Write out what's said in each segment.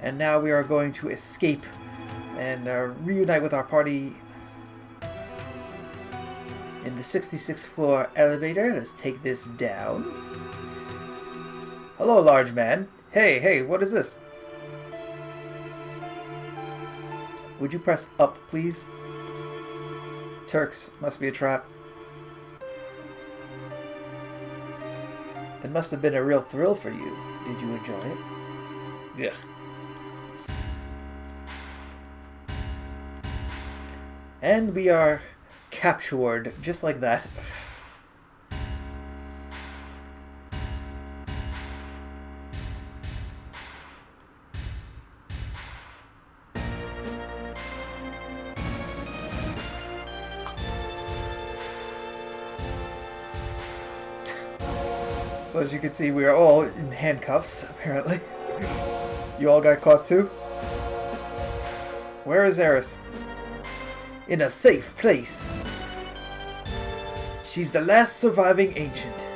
And now we are going to escape and reunite with our party in the 66th floor elevator. Let's take this down. Hello, large man. Hey, what is this? Would you press up, please? Turks, must be a trap. It must have been a real thrill for you. Did you enjoy it? Yeah. And we are captured, just like that. So as you can see, we are all in handcuffs, apparently. You all got caught too? Where is Eris? In a safe place. She's the last surviving ancient.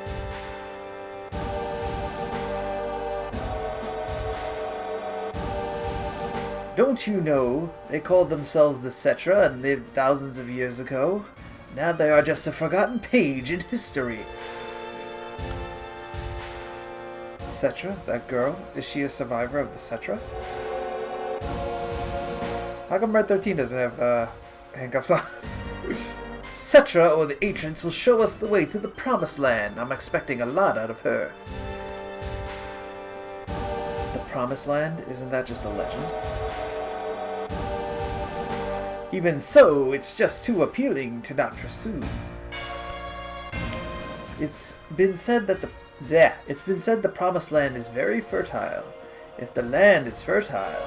Don't you know they called themselves the Cetra and lived thousands of years ago? Now they are just a forgotten page in history. Cetra, that girl, is she a survivor of the Cetra? How come Red 13 doesn't have handcuffs on? Cetra, or the Ancients, will show us the way to the Promised Land. I'm expecting a lot out of her. The Promised Land? Isn't that just a legend? Even so, it's just too appealing to not pursue. It's been said the Promised Land is very fertile. If the land is fertile,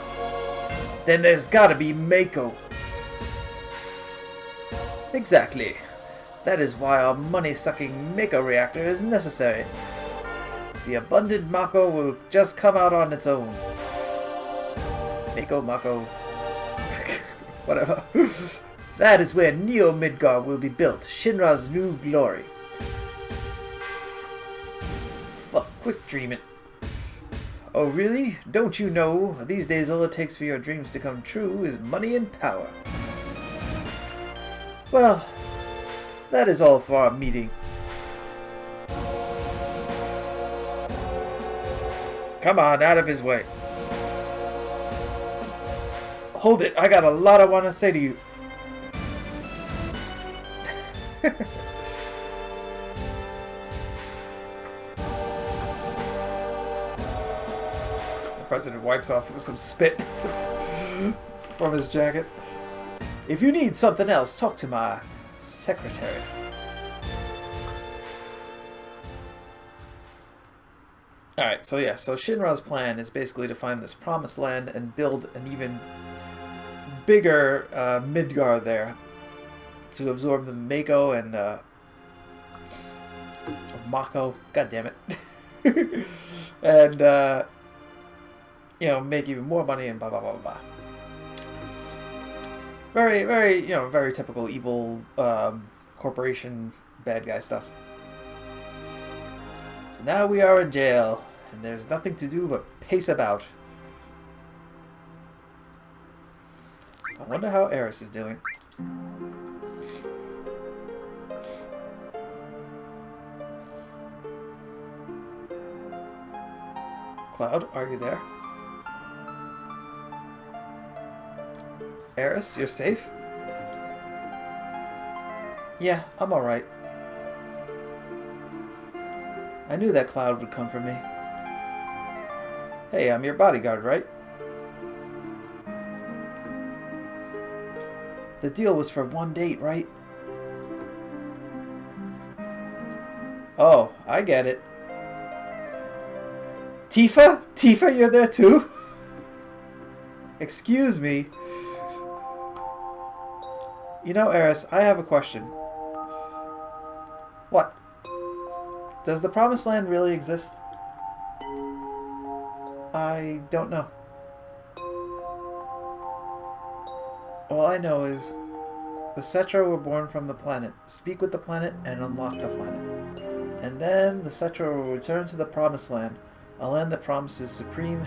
then there's gotta be Mako. Exactly. That is why our money-sucking Mako reactor is necessary. The abundant Mako will just come out on its own. Mako. Whatever. That is where Neo Midgar will be built, Shinra's new glory. Fuck, quit dreaming. Oh really? Don't you know? These days all it takes for your dreams to come true is money and power. Well, that is all for our meeting. Come on, out of his way. Hold it, I got a lot I want to say to you. The president wipes off some spit from his jacket. If you need something else, talk to my secretary. Alright, so Shinra's plan is basically to find this Promised Land and build an even bigger Midgar there to absorb the Mako and Mako, god damn it, and make even more money and blah blah blah blah. Very, very, very typical evil corporation bad guy stuff. So now we are in jail, and there's nothing to do but pace about. I wonder how Eris is doing. Cloud, are you there? Eris, you're safe? Yeah, I'm alright. I knew that Cloud would come for me. Hey, I'm your bodyguard, right? The deal was for one date, right? Oh, I get it. Tifa? Tifa, you're there too? Excuse me. You know, Eris, I have a question. What? Does the Promised Land really exist? I don't know. All I know is the Cetra were born from the planet, speak with the planet, and unlock the planet. And then the Cetra will return to the Promised Land, a land that promises supreme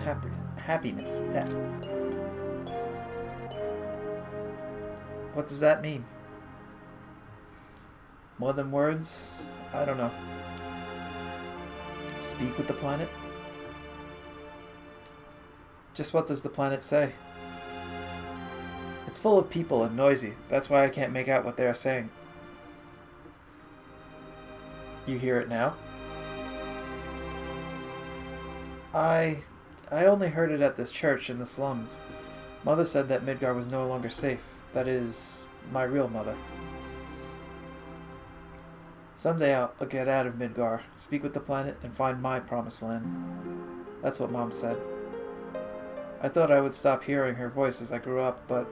happiness. Yeah. What does that mean? More than words? I don't know. Speak with the planet? Just what does the planet say? It's full of people and noisy. That's why I can't make out what they are saying. You hear it now? I only heard it at this church in the slums. Mother said that Midgar was no longer safe. That is, my real mother. Someday I'll get out of Midgar, speak with the planet, and find my promised land. That's what Mom said. I thought I would stop hearing her voice as I grew up, but...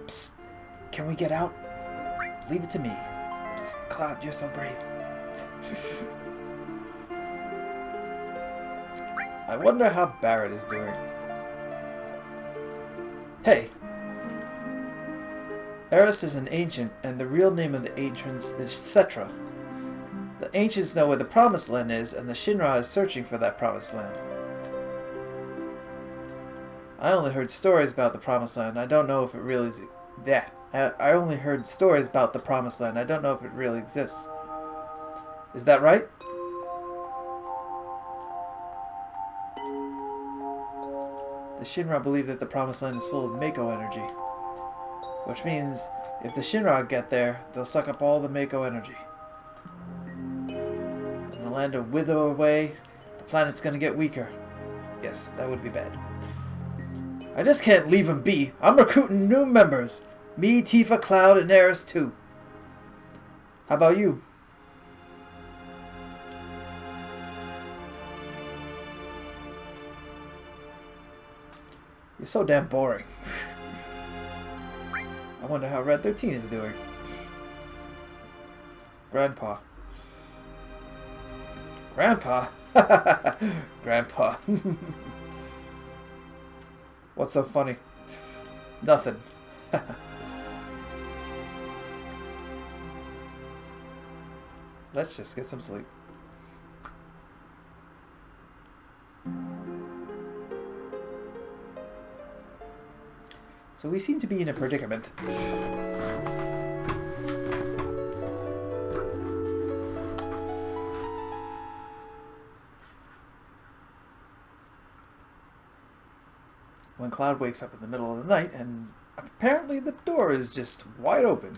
Psst! Can we get out? Leave it to me. Psst, Cloud, you're so brave. I wonder how Barrett is doing. Hey! Eris is an ancient, and the real name of the ancients is Cetra. The ancients know where the Promised Land is, and the Shinra is searching for that Promised Land. I only heard stories about the Promised Land. I don't know if it really is... Yeah. I only heard stories about the Promised Land. I don't know if it really exists. Is that right? The Shinra believe that the Promised Land is full of Mako energy. Which means, if the Shinra get there, they'll suck up all the Mako energy. And the land will wither away, the planet's gonna get weaker. Yes, that would be bad. I just can't leave them be. I'm recruiting new members. Me, Tifa, Cloud, and Eris too. How about you? You're so damn boring. I wonder how Red 13 is doing. Grandpa. Grandpa? Grandpa. What's so funny? Nothing. Let's just get some sleep. So we seem to be in a predicament. When Cloud wakes up in the middle of the night, and apparently the door is just wide open.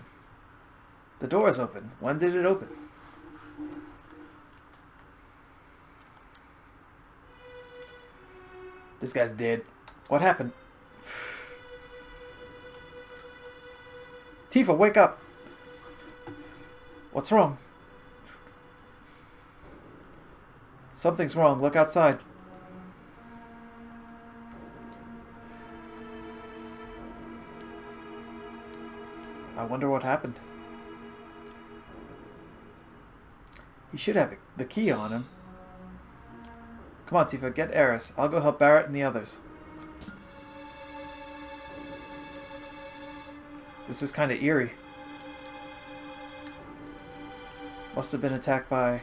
The door is open. When did it open? This guy's dead. What happened? Tifa, wake up! What's wrong? Something's wrong. Look outside. I wonder what happened. He should have the key on him. Come on, Tifa, get Eris. I'll go help Barrett and the others. This is kind of eerie. Must have been attacked by...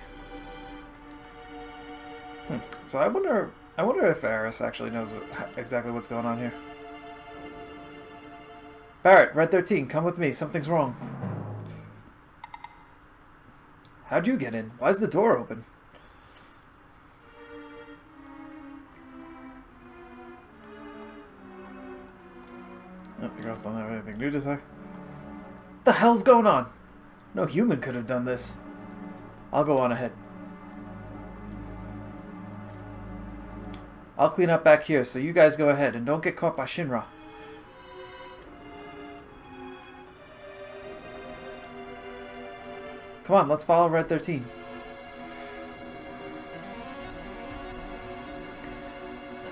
So I wonder if Eris actually knows exactly what's going on here. Barrett, Red 13, come with me. Something's wrong. How'd you get in? Why's the door open? Oh, you girls don't have anything new to say? What the hell's going on? No human could have done this. I'll go on ahead. I'll clean up back here, so you guys go ahead and don't get caught by Shinra. Come on, let's follow Red 13.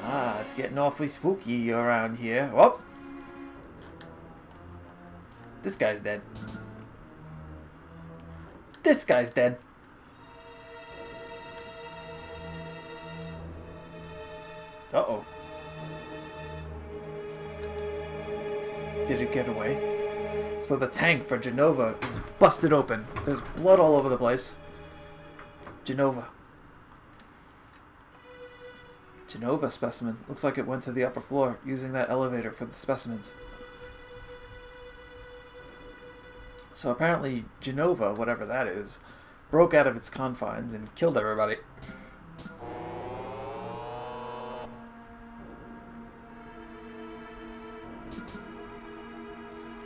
Ah, it's getting awfully spooky around here. Whoop! This guy's dead. This guy's dead. Uh-oh. Did it get away? So the tank for Genova is busted open. There's blood all over the place. Genova. Genova specimen. Looks like it went to the upper floor, using that elevator for the specimens. So apparently Genova, whatever that is, broke out of its confines and killed everybody.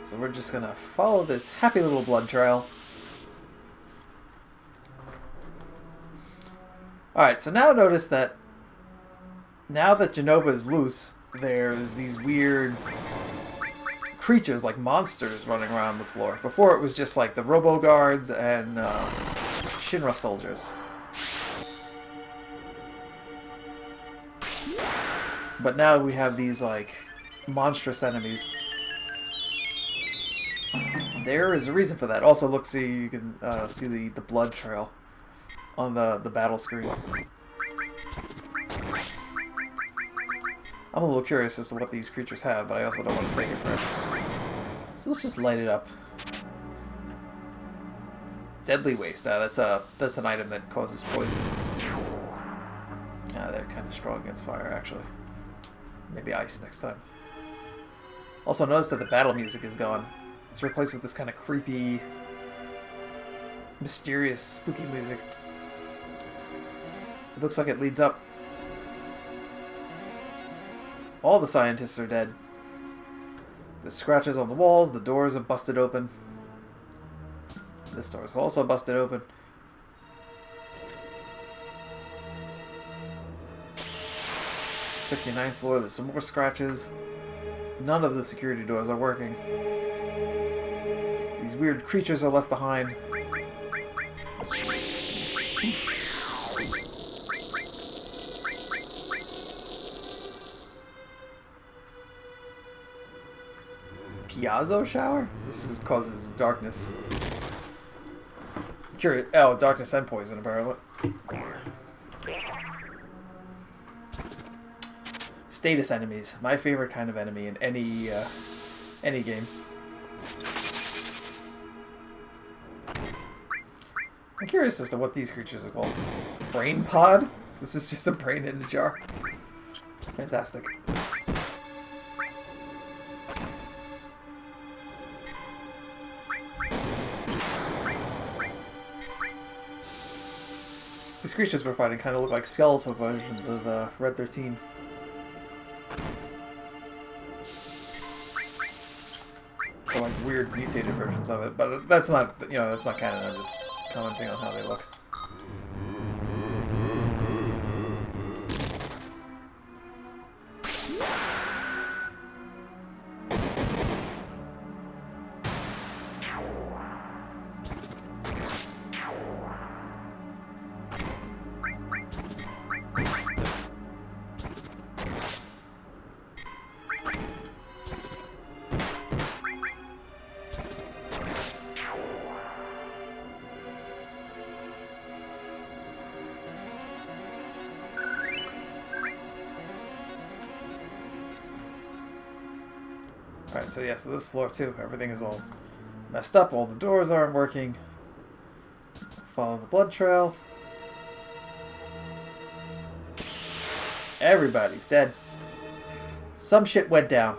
So we're just gonna follow this happy little blood trail. Alright, so now notice that now that Genova is loose, there's these weird creatures like monsters running around the floor. Before it was just like the Robo Guards and Shinra soldiers. But now we have these like monstrous enemies. There is a reason for that. Also, look, see, you can see the blood trail on the battle screen. I'm a little curious as to what these creatures have, but I also don't want to stay here forever. So let's just light it up. Deadly waste. That's an item that causes poison. They're kind of strong against fire, actually. Maybe ice next time. Also, notice that the battle music is gone. It's replaced with this kind of creepy, mysterious, spooky music. It looks like it leads up. All the scientists are dead. There's scratches on the walls, the doors are busted open. This door is also busted open. '69th floor, there's some more scratches. None of the security doors are working. These weird creatures are left behind. Piazzo shower? This causes darkness. Curious. Oh, darkness and poison, apparently. Status enemies. My favorite kind of enemy in any game. I'm curious as to what these creatures are called. Brain pod? This is just a brain in a jar. Fantastic. These creatures we're fighting kind of look like skeletal versions of Red 13. Or like weird mutated versions of it, but that's not, you know, that's not canon. I'm just commenting on how they look. Alright, so yeah, so this floor too, everything is all messed up, all the doors aren't working. Follow the blood trail. Everybody's dead. Some shit went down.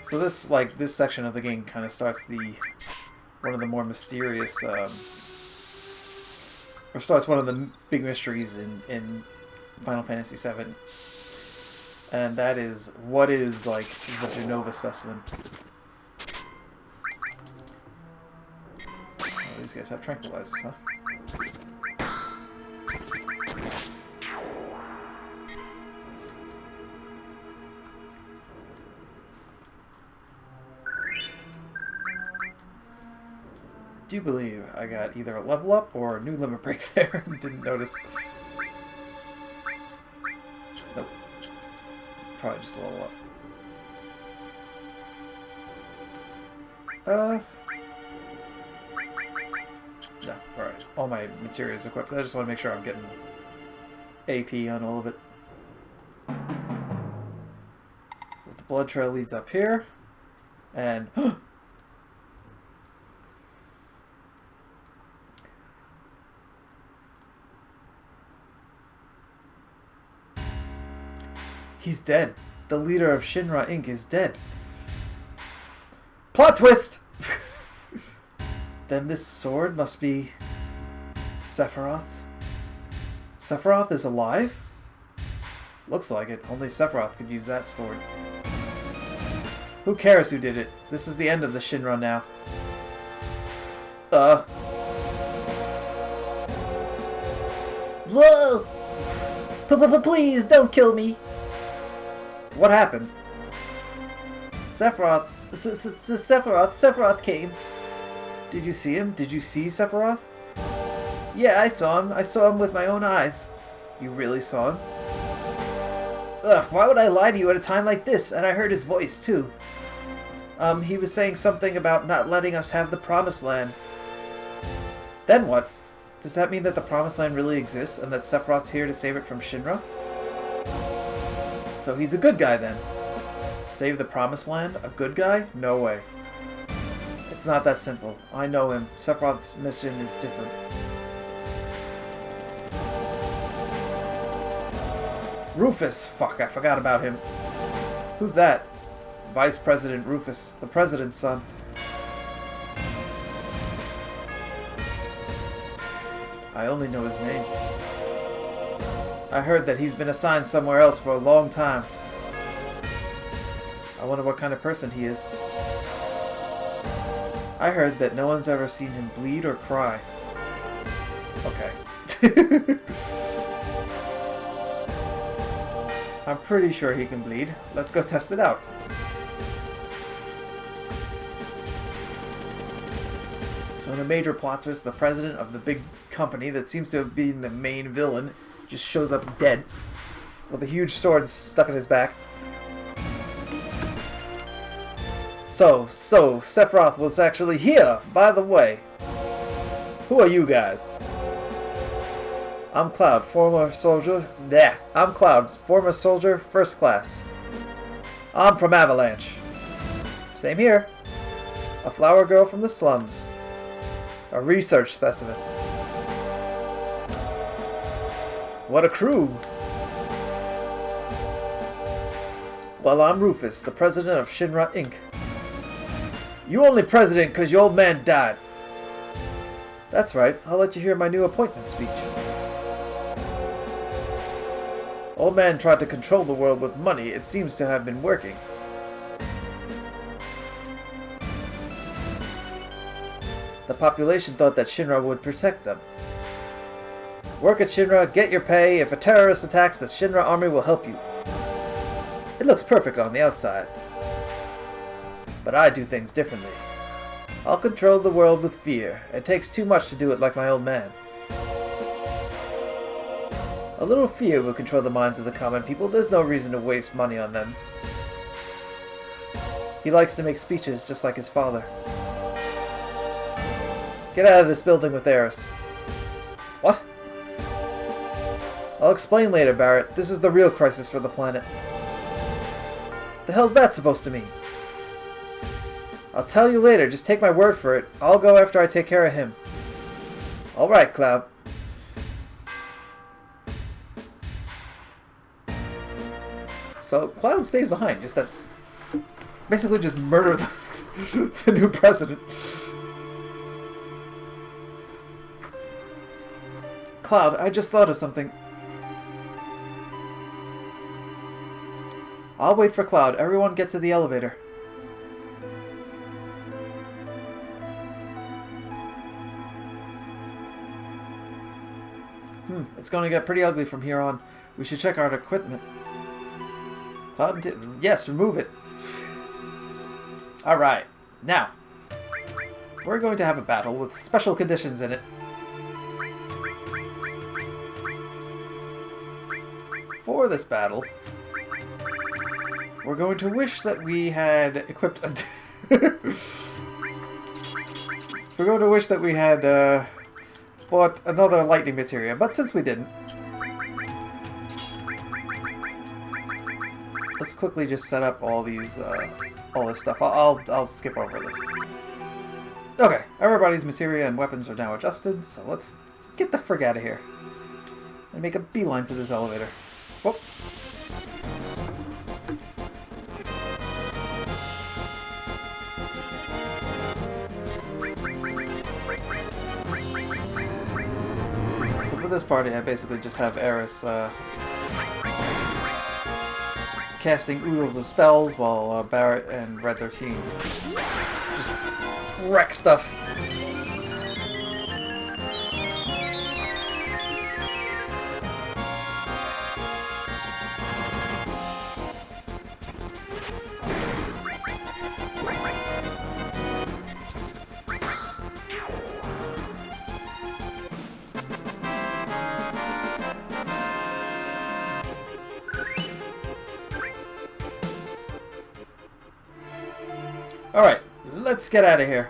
So this, like, this section of the game kind of starts one of the more mysterious, or starts one of the big mysteries in Final Fantasy VII, and that is, what is, like, the Genova specimen? Oh, these guys have tranquilizers, huh? I do believe I got either a level up or a new limit break there and didn't notice. Nope. Probably just a level up. No, alright. All my materials equipped. I just want to make sure I'm getting AP on all of it. blood trail leads up here. And... he's dead. The leader of Shinra Inc. is dead. Plot twist! Then this sword must be Sephiroth's. Sephiroth is alive? Looks like it. Only Sephiroth could use that sword. Who cares who did it? This is the end of the Shinra now. Whoa! Please don't kill me! What happened? Sephiroth... Sephiroth came. Did you see him? Did you see Sephiroth? Yeah, I saw him. I saw him with my own eyes. You really saw him? Ugh, why would I lie to you at a time like this? And I heard his voice, too. He was saying something about not letting us have the Promised Land. Then what? Does that mean that the Promised Land really exists and that Sephiroth's here to save it from Shinra? So he's a good guy then. Save the Promised Land? A good guy? No way. It's not that simple. I know him. Sephiroth's mission is different. Rufus! Fuck, I forgot about him. Who's that? Vice President Rufus, the president's son. I only know his name. I heard that he's been assigned somewhere else for a long time. I wonder what kind of person he is. I heard that no one's ever seen him bleed or cry. Okay. I'm pretty sure he can bleed. Let's go test it out. So in a major plot twist, the president of the big company that seems to have been the main villain just shows up dead with a huge sword stuck in his back. So Sephiroth was actually here, by the way. Who are you guys? I'm Cloud, former soldier. Yeah, I'm Cloud, former soldier, first class. I'm from Avalanche. Same here. A flower girl from the slums. A research specimen. What a crew! Well, I'm Rufus, the president of Shinra Inc. You only president because your old man died. That's right. I'll let you hear my new appointment speech. Old man tried to control the world with money. It seems to have been working. The population thought that Shinra would protect them. Work at Shinra, get your pay. If a terrorist attacks, the Shinra army will help you. It looks perfect on the outside. But I do things differently. I'll control the world with fear. It takes too much to do it like my old man. A little fear will control the minds of the common people. There's no reason to waste money on them. He likes to make speeches just like his father. Get out of this building with Eris. What? I'll explain later, Barrett. This is the real crisis for the planet. The hell's that supposed to mean? I'll tell you later. Just take my word for it. I'll go after I take care of him. Alright, Cloud. So Cloud stays behind, just to basically just murder the new president. Cloud, I just thought of something. I'll wait for Cloud. Everyone get to the elevator. It's going to get pretty ugly from here on. We should check our equipment. Cloud, yes, remove it. Alright, now, we're going to have a battle with special conditions in it. For this battle, we're going to wish that we had equipped a... We're going to wish that we had bought another lightning materia, but since we didn't, let's quickly just set up all these, all this stuff. I'll skip over this. Okay, everybody's materia and weapons are now adjusted, so let's get the frig out of here and make a beeline to this elevator. Whoop. So for this party, I basically just have Eris casting oodles of spells while Barrett and Red 13 just wreck stuff. Alright, let's get out of here.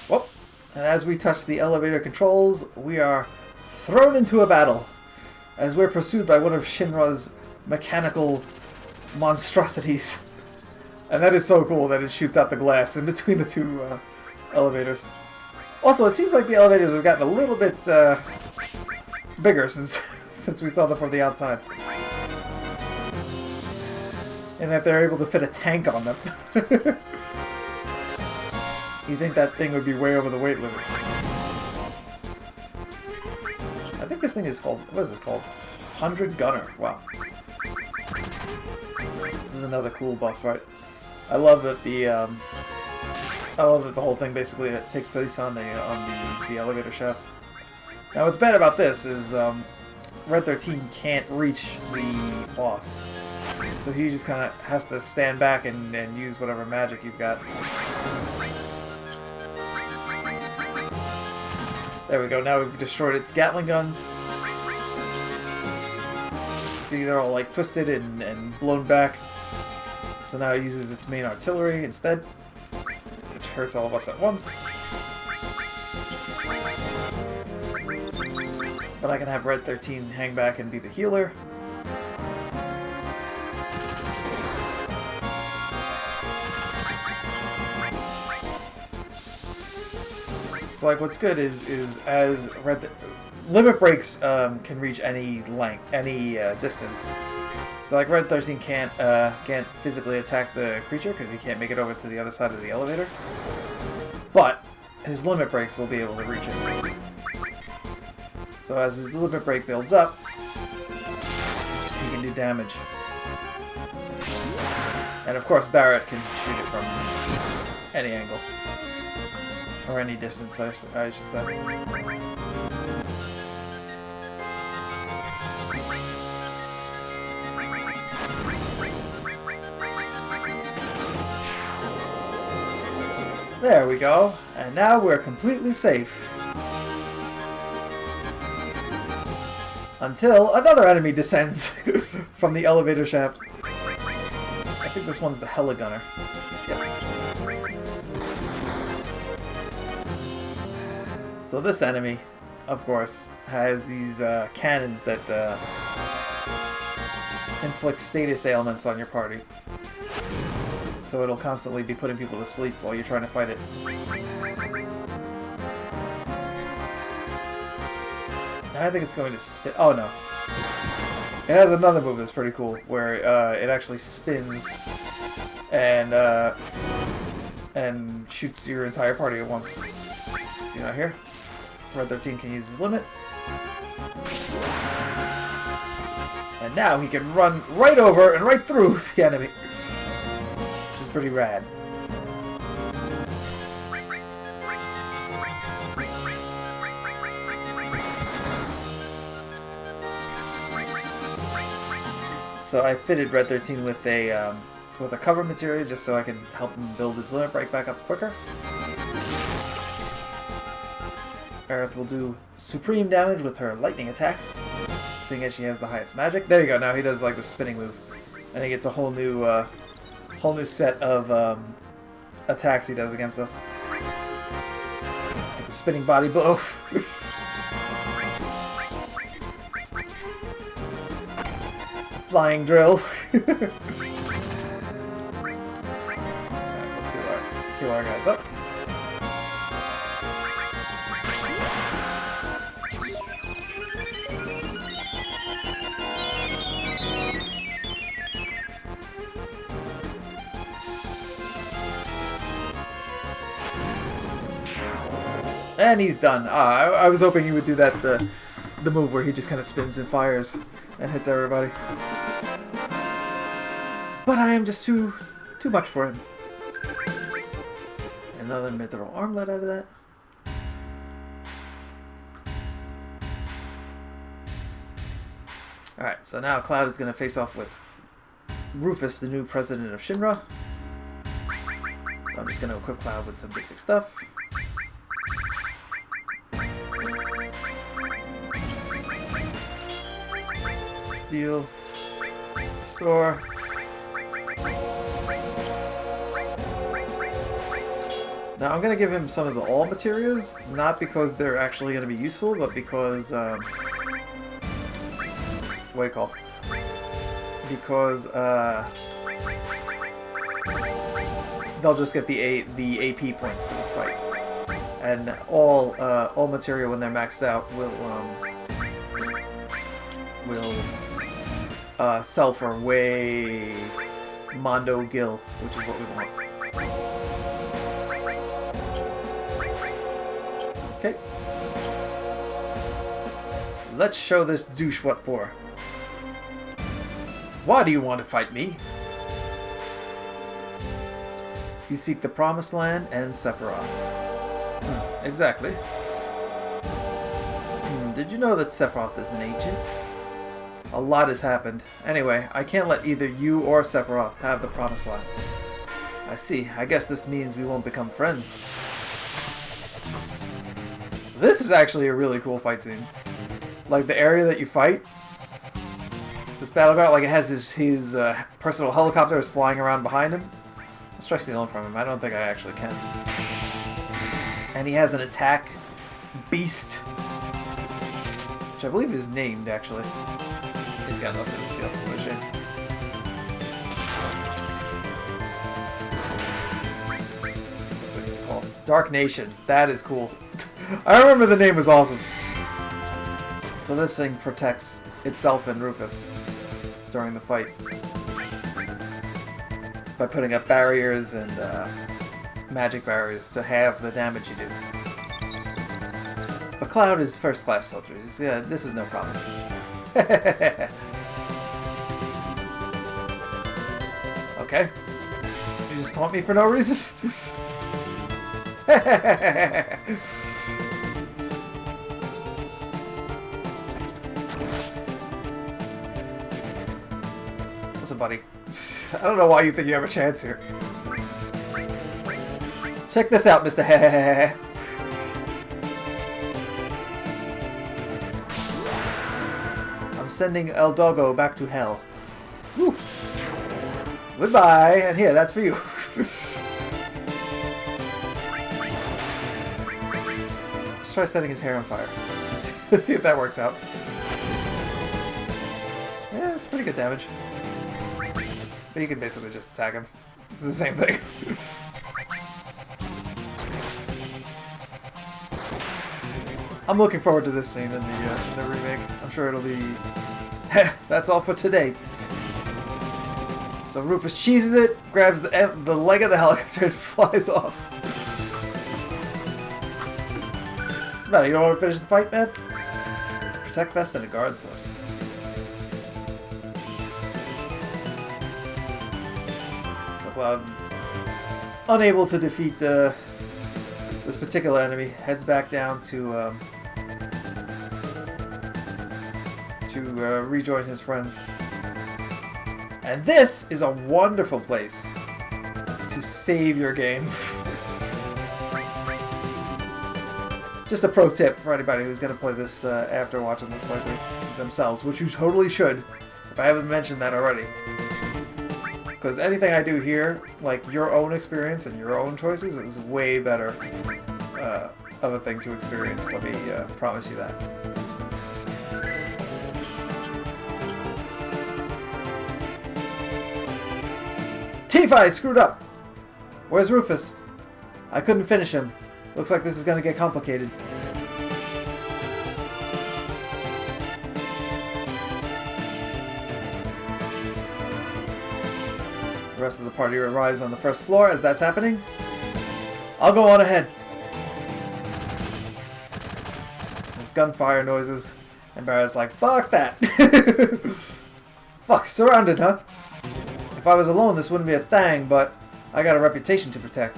Well, and as we touch the elevator controls, we are thrown into a battle as we're pursued by one of Shinra's mechanical monstrosities. And that is so cool that it shoots out the glass in between the two elevators. Also, it seems like the elevators have gotten a little bit bigger since we saw them from the outside. And that they're able to fit a tank on them. You think that thing would be way over the weight limit. I think this thing is called, what is this called? 100 Gunner. Wow. This is another cool boss fight. I love that the whole thing basically takes place on the elevator shafts. Now what's bad about this is Red 13 can't reach the boss. So he just kind of has to stand back and use whatever magic you've got. There we go, now we've destroyed its Gatling guns. See, they're all like twisted and blown back. So now it uses its main artillery instead, which hurts all of us at once. But I can have Red 13 hang back and be the healer. So like what's good is as limit breaks can reach any length, any distance. So like Red 13 can't physically attack the creature because he can't make it over to the other side of the elevator. But his limit breaks will be able to reach it. So as his limit break builds up, he can do damage. And of course Barrett can shoot it from any angle. Or any distance, I should say. There we go. And now we're completely safe. Until another enemy descends from the elevator shaft. I think this one's the Heligunner. Yep. So this enemy, of course, has these cannons that inflict status ailments on your party. So it'll constantly be putting people to sleep while you're trying to fight it. Now I think it's going to spin. Oh no. It has another move that's pretty cool, where it actually spins and shoots your entire party at once. See right here? Red 13 can use his limit. And now he can run right over and right through the enemy. Which is pretty rad. So I fitted Red 13 with a cover material just so I can help him build his limit break back up quicker. Aerith will do supreme damage with her lightning attacks, seeing as she has the highest magic. There you go. Now he does like the spinning move, and he gets a whole new set of attacks he does against us. Like the spinning body blow. flying drill. Alright, let's heal our guys up. And he's done. I was hoping he would do that, the move where he just kind of spins and fires and hits everybody. But I am just too much for him. Another mithril armlet out of that. Alright, so now Cloud is going to face off with Rufus, the new president of Shinra. So I'm just going to equip Cloud with some basic stuff. Steal. Restore. Now I'm going to give him some of the all materials, not because they're actually going to be useful, but because, what do you call? Because, they'll just get the AP points for this fight. And all material when they're maxed out will sell for way Mondo Gil, which is what we want. Okay. Let's show this douche what for. Why do you want to fight me? You seek the Promised Land and Sephiroth. Exactly. Did you know that Sephiroth is an ancient? A lot has happened. Anyway, I can't let either you or Sephiroth have the Promised Land. I see. I guess this means we won't become friends. This is actually a really cool fight scene. Like, the area that you fight, this battleground, like, it has his personal helicopter is flying around behind him. Let's try stealing from him. I don't think I actually can. And he has an attack beast, which I believe is named, actually. He's got nothing to steal. What a shame. What's this thing is called? Dark Nation. That is cool. I remember the name was awesome. So this thing protects itself and Rufus during the fight by putting up barriers and magic barriers to have the damage you do. But Cloud is first-class soldiers. Yeah, this is no problem. Okay. You just taunt me for no reason? Listen, buddy. I don't know why you think you have a chance here. Check this out, Mr. Hehehehe. I'm sending El Doggo back to hell. Whew. Goodbye, and here, that's for you. Let's try setting his hair on fire. Let's see if that works out. Yeah, that's pretty good damage. But you can basically just attack him. It's the same thing. I'm looking forward to this scene in the remake. I'm sure it'll be... That's all for today. So Rufus cheeses it, grabs the leg of the helicopter and flies off. What's the matter? You don't want to finish the fight, man? Protect vest and a guard source. Cloud, unable to defeat this particular enemy, heads back down to rejoin his friends. And this is a wonderful place to save your game. Just a pro tip for anybody who's going to play this after watching this playthrough themselves, which you totally should, if I haven't mentioned that already. Because anything I do here, like your own experience and your own choices, is way better of a thing to experience. Let me promise you that. Tifa, I screwed up! Where's Rufus? I couldn't finish him. Looks like this is gonna get complicated. The rest of the party arrives on the first floor as that's happening. I'll go on ahead. There's gunfire noises, and Barrett's like, fuck that! Fuck, surrounded, huh? If I was alone, this wouldn't be a thing, but I got a reputation to protect.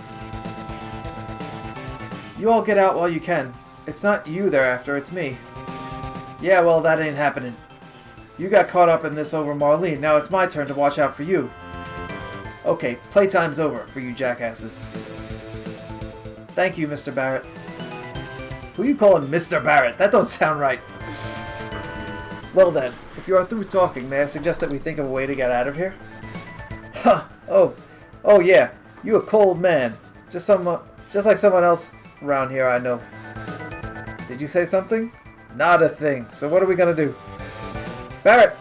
You all get out while you can. It's not you they're after, it's me. Yeah, well, that ain't happening. You got caught up in this over Marlene, now it's my turn to watch out for you. Okay, playtime's over for you jackasses. Thank you, Mr. Barrett. Who you calling Mr. Barrett? That don't sound right. Well then, if you are through talking, may I suggest that we think of a way to get out of here? Huh. Oh yeah, you a cold man. Just like someone else around here I know. Did you say something? Not a thing. So what are we gonna do? Barrett!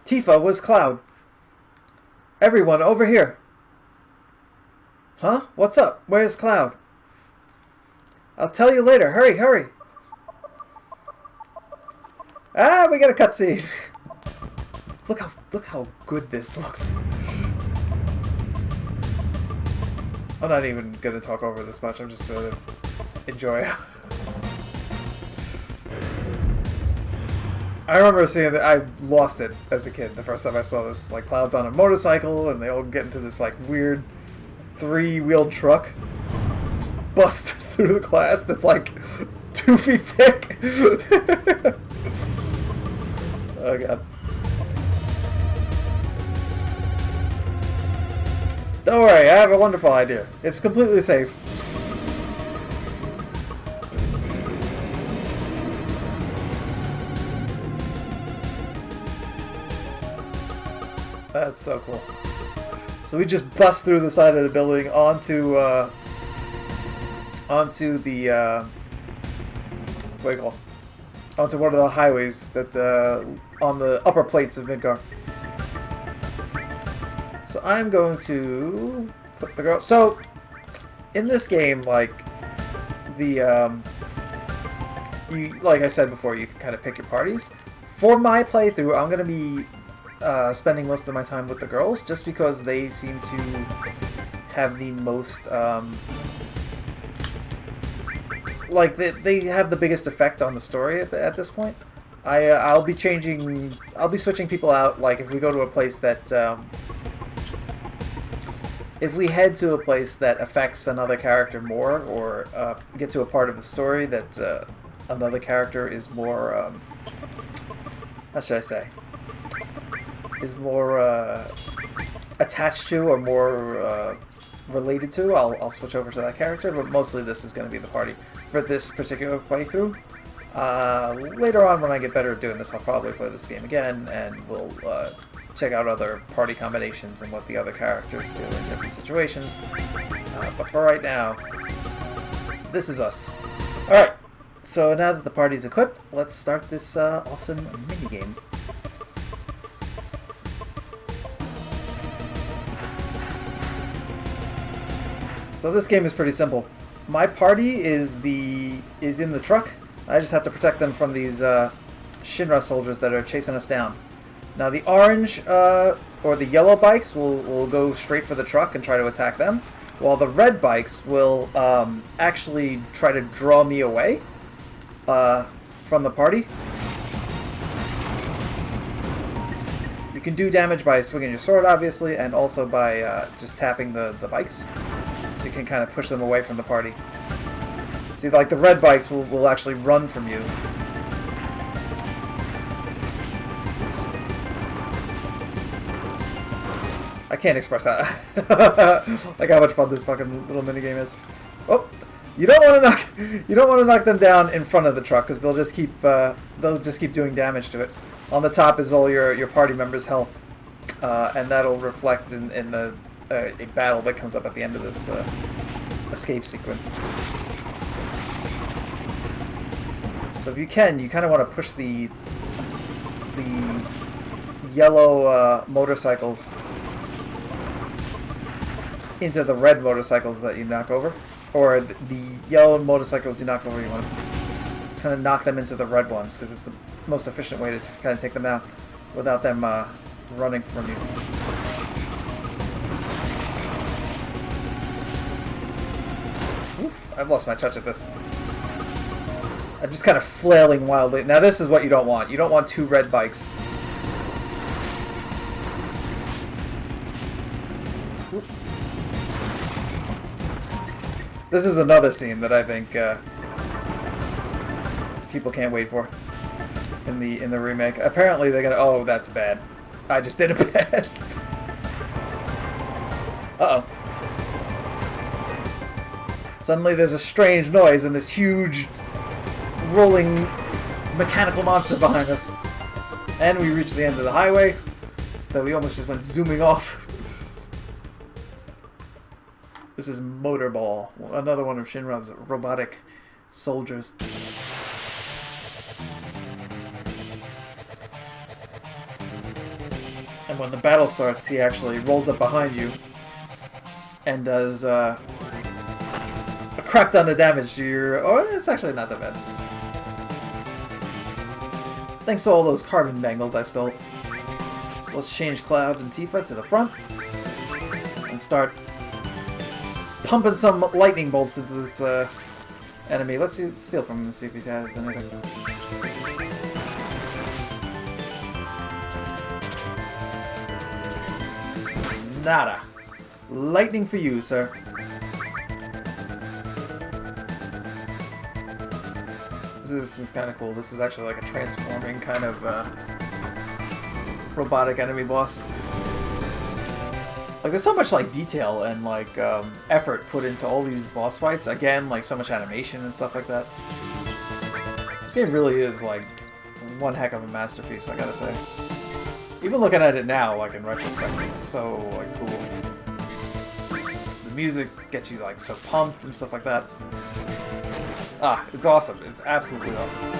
Tifa, was Cloud? Everyone, over here! Huh? What's up? Where's Cloud? I'll tell you later. Hurry, hurry! Ah, we got a cutscene! Look how good this looks. I'm not even gonna talk over this much. I'm just gonna enjoy it. I remember seeing that. I lost it as a kid the first time I saw this. Like, Cloud's on a motorcycle and they all get into this like weird 3-wheeled truck, just bust through the glass that's like 2 feet thick. Oh god. Don't worry, I have a wonderful idea. It's completely safe. That's so cool. So we just bust through the side of the building onto the what do you call it? Onto one of the highways that on the upper plates of Midgar. So I'm going to put the girl. So in this game, like like I said before, you can kind of pick your parties. For my playthrough, I'm going to be spending most of my time with the girls, just because they seem to have the most like they have the biggest effect on the story at this point. I'll be switching people out. Like if we go to a place that if we head to a place that affects another character more, or get to a part of the story that another character is more how should I say, is more attached to or more related to, I'll switch over to that character, but mostly this is going to be the party for this particular playthrough. Later on, when I get better at doing this, I'll probably play this game again, and we'll check out other party combinations and what the other characters do in different situations. But for right now, this is us. Alright, so now that the party's equipped, let's start this awesome minigame. So this game is pretty simple. My party is in the truck. I just have to protect them from these Shinra soldiers that are chasing us down. Now the orange or the yellow bikes will go straight for the truck and try to attack them, while the red bikes will actually try to draw me away from the party. You can do damage by swinging your sword, obviously, and also by just tapping the bikes. So you can kind of push them away from the party. See, like the red bikes will actually run from you. Oops. I can't express that. Like how much fun this fucking little minigame is. Oh, you don't want to knock them down in front of the truck, because they'll just keep doing damage to it. On the top is all your party members' health, and that'll reflect in a battle that comes up at the end of this escape sequence. So if you can, you kind of want to push the the yellow motorcycles into the red motorcycles that you knock over. Or the yellow motorcycles you knock over, you want to kind of knock them into the red ones, because it's the most efficient way to kind of take them out without them running from you. Oof, I've lost my touch at this. I'm just kind of flailing wildly. Now this is what you don't want. You don't want two red bikes. Oop. This is another scene that I think people can't wait for in the remake. Apparently they're gonna. Oh, that's bad. I just did it bad. Uh-oh. Suddenly there's a strange noise and this huge rolling mechanical monster behind us. And we reach the end of the highway that we almost just went zooming off. This is Motorball, another one of Shinra's robotic soldiers. And when the battle starts, he actually rolls up behind you and does a crap ton of damage to your... Oh, it's actually not that bad. Thanks to all those carbon bangles I stole. So let's change Cloud and Tifa to the front and start pumping some lightning bolts into this enemy. Let's steal from him and see if he has anything. Nada. Lightning for you, sir. This is kind of cool. This is actually like a transforming kind of robotic enemy boss. Like, there's so much like detail and like effort put into all these boss fights. Again, like so much animation and stuff like that. This game really is like one heck of a masterpiece, I gotta say. Even looking at it now, like in retrospect, it's so like cool. The music gets you like so pumped and stuff like that. Ah, it's awesome. It's absolutely awesome.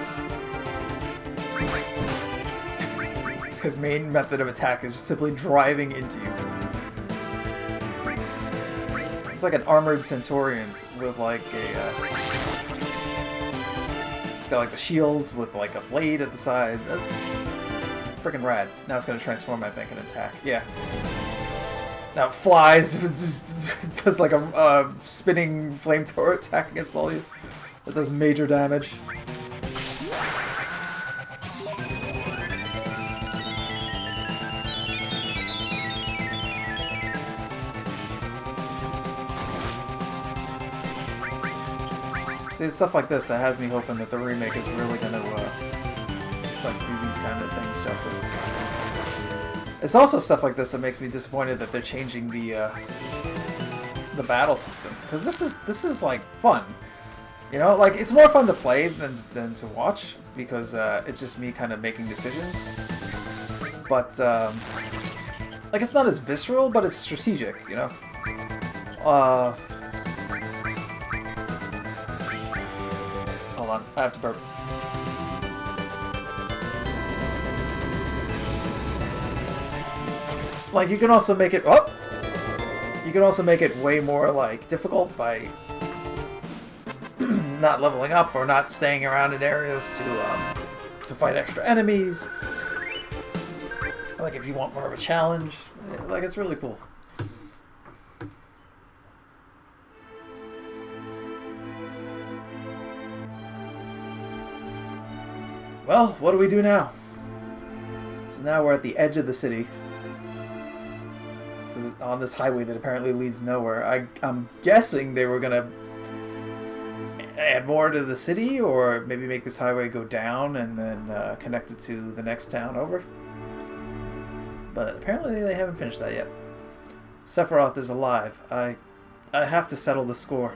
His main method of attack is just simply driving into you. It's like an armored Centaurian with like a... it's got like the shields with like a blade at the side. That's freaking rad. Now it's going to transform, I think, and attack. Yeah. Now it flies, does like a spinning flamethrower attack against all you. That does major damage. See, it's stuff like this that has me hoping that the remake is really going to like do these kind of things justice. It's also stuff like this that makes me disappointed that they're changing the battle system, because this is like fun. You know, like, it's more fun to play than to watch, because it's just me kind of making decisions. But, like, it's not as visceral, but it's strategic, you know? Hold on, I have to burp. Like, you can also make it... Oh! You can also make it way more, like, difficult by... not leveling up or not staying around in areas to fight extra enemies. Like if you want more of a challenge, like it's really cool. Well, what do we do now? So now we're at the edge of the city. On this highway that apparently leads nowhere. I'm guessing they were gonna add more to the city, or maybe make this highway go down and then connect it to the next town over. But apparently they haven't finished that yet. Sephiroth is alive. I have to settle the score.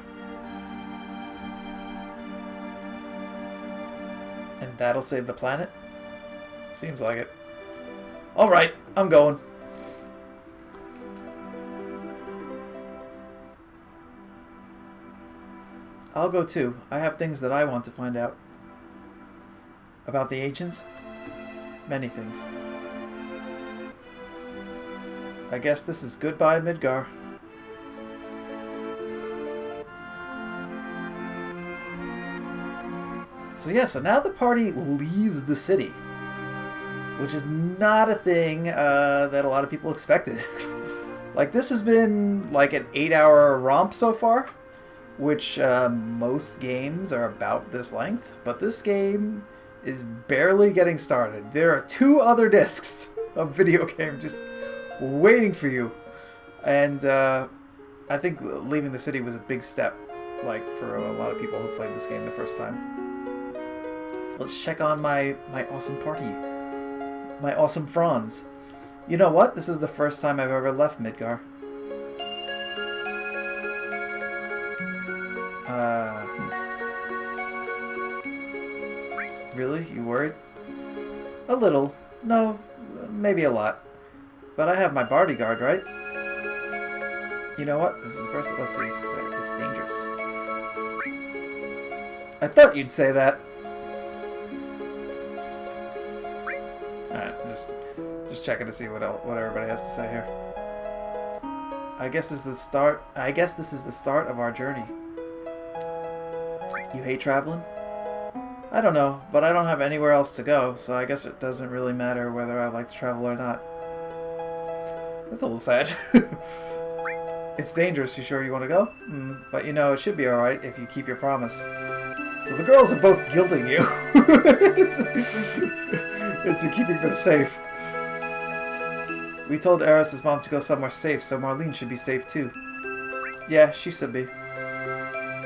And that'll save the planet? Seems like it. Alright, I'm going. I'll go too. I have things that I want to find out. About the ancients. Many things. I guess this is goodbye, Midgar. So yeah, so now the party leaves the city, which is not a thing that a lot of people expected. Like, this has been like an 8-hour romp so far, which most games are about this length, but this game is barely getting started. There are 2 other discs of video game just waiting for you, and I think leaving the city was a big step, like, for a lot of people who played this game the first time. So let's check on my awesome party. My awesome Franz. You know what? This is the first time I've ever left Midgar. Really? You worried? A little. No, maybe a lot. But I have my bodyguard, right? You know what? This is the first... Let's see. It's dangerous. I thought you'd say that. Alright, just checking to see what everybody has to say here. I guess this is the start. I guess this is the start of our journey. You hate traveling? I don't know, but I don't have anywhere else to go, so I guess it doesn't really matter whether I like to travel or not. That's a little sad. It's dangerous. You sure you want to go? But you know, it should be alright if you keep your promise. So the girls are both guilting you into keeping them safe. We told Eris's mom to go somewhere safe, so Marlene should be safe too. Yeah, she should be.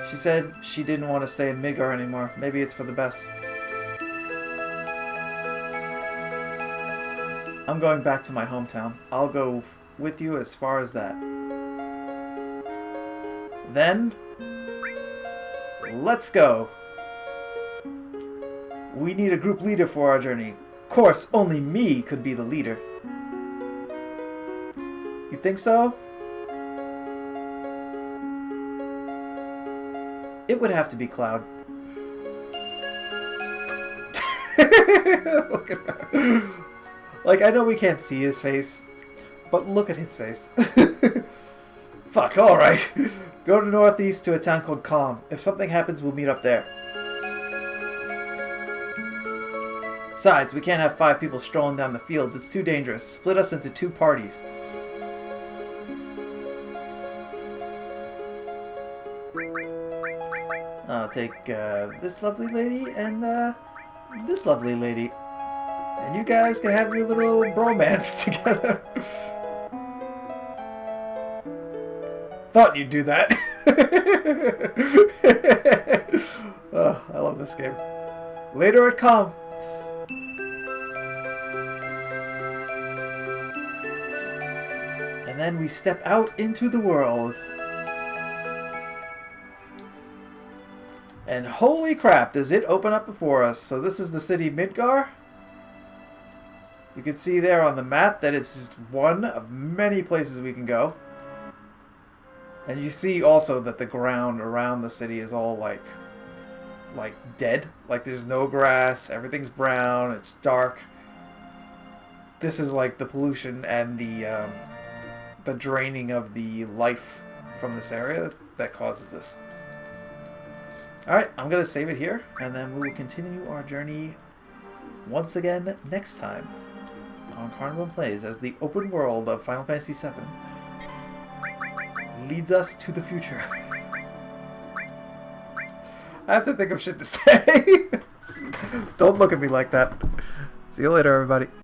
She said she didn't want to stay in Midgar anymore. Maybe it's for the best. I'm going back to my hometown. I'll go with you as far as that. Then, let's go. We need a group leader for our journey. Of course, only me could be the leader. You think so? It would have to be Cloud. Look at her. Like, I know we can't see his face, but look at his face. Fuck, alright. Go to northeast to a town called Calm. If something happens, we'll meet up there. Besides, we can't have 5 people strolling down the fields. It's too dangerous. Split us into 2 parties. I'll take this lovely lady and this lovely lady. And you guys can have your little bromance together. Thought you'd do that. Oh, I love this game. Later at Calm. And then we step out into the world. And holy crap, does it open up before us. So this is the city Midgar. You can see there on the map that it's just one of many places we can go. And you see also that the ground around the city is all like dead. Like there's no grass, everything's brown, it's dark. This is like the pollution and the draining of the life from this area that causes this. Alright, I'm going to save it here, and then we will continue our journey once again next time on Carnabrin Plays as the open world of Final Fantasy VII leads us to the future. I have to think of shit to say. Don't look at me like that. See you later, everybody.